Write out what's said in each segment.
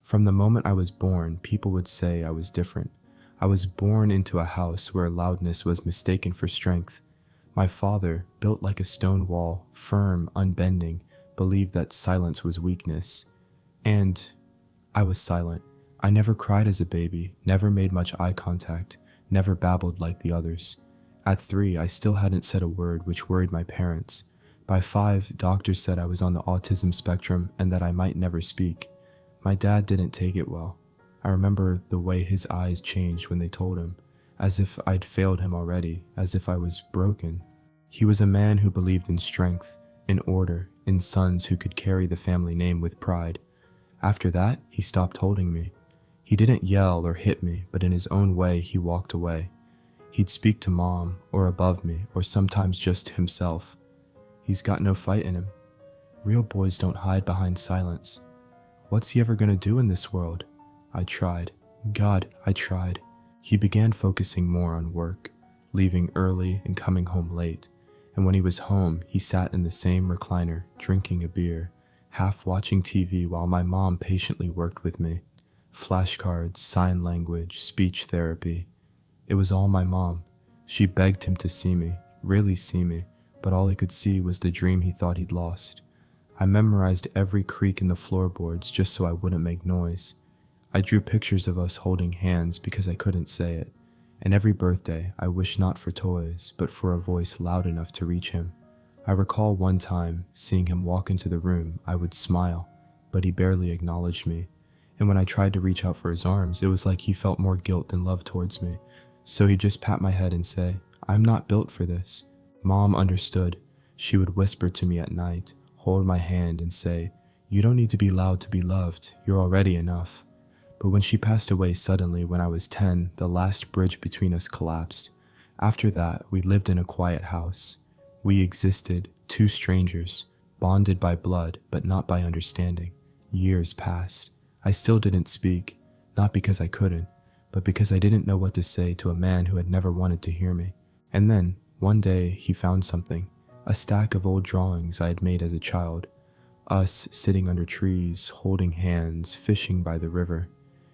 From the moment I was born, people would say I was different. I was born into a house where loudness was mistaken for strength. My father, built like a stone wall, firm, unbending, believed that silence was weakness. And I was silent. I never cried as a baby, never made much eye contact, never babbled like the others. At 3, I still hadn't said a word, which worried my parents. By 5, doctors said I was on the autism spectrum and that I might never speak. My dad didn't take it well. I remember the way his eyes changed when they told him, as if I'd failed him already, as if I was broken. He was a man who believed in strength, in order, in sons who could carry the family name with pride. After that, he stopped holding me. He didn't yell or hit me, but in his own way, he walked away. He'd speak to Mom, or above me, or sometimes just to himself. He's got no fight in him. Real boys don't hide behind silence. What's he ever gonna do in this world? I tried. God, I tried. He began focusing more on work, leaving early and coming home late. And when he was home, he sat in the same recliner, drinking a beer, half watching TV while my mom patiently worked with me. Flashcards, sign language, speech therapy. It was all my mom. She begged him to see me, really see me, but all he could see was the dream he thought he'd lost. I memorized every creak in the floorboards just so I wouldn't make noise. I drew pictures of us holding hands because I couldn't say it, and every birthday I wished not for toys, but for a voice loud enough to reach him. I recall one time, seeing him walk into the room, I would smile, but he barely acknowledged me, and when I tried to reach out for his arms, it was like he felt more guilt than love towards me, so he'd just pat my head and say, "I'm not built for this." Mom understood. She would whisper to me at night, hold my hand and say, "You don't need to be loud to be loved, you're already enough." But when she passed away suddenly when I was 10, the last bridge between us collapsed. After that, we lived in a quiet house. We existed, 2 strangers, bonded by blood, but not by understanding. Years passed. I still didn't speak, not because I couldn't, but because I didn't know what to say to a man who had never wanted to hear me. And then, one day, he found something, a stack of old drawings I had made as a child. Us sitting under trees, holding hands, fishing by the river.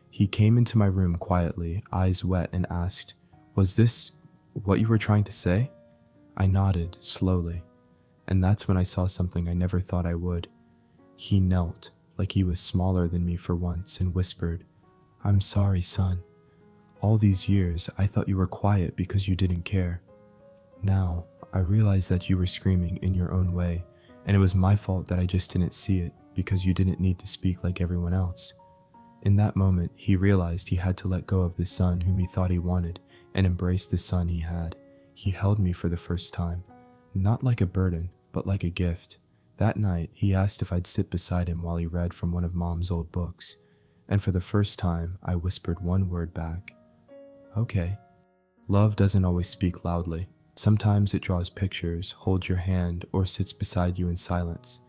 He came into my room quietly, eyes wet, and asked, "Was this what you were trying to say?" I nodded, slowly, and that's when I saw something I never thought I would. He knelt, like he was smaller than me for once, and whispered, "I'm sorry, son. All these years, I thought you were quiet because you didn't care. Now, I realize that you were screaming in your own way, and it was my fault that I just didn't see it because you didn't need to speak like everyone else." In that moment, he realized he had to let go of the son whom he thought he wanted and embrace the son he had. He held me for the first time, not like a burden, but like a gift. That night, he asked if I'd sit beside him while he read from one of Mom's old books, and for the first time, I whispered one word back, "Okay." Love doesn't always speak loudly. Sometimes it draws pictures, holds your hand, or sits beside you in silence.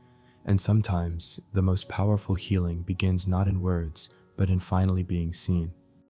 And sometimes, the most powerful healing begins not in words, but in finally being seen.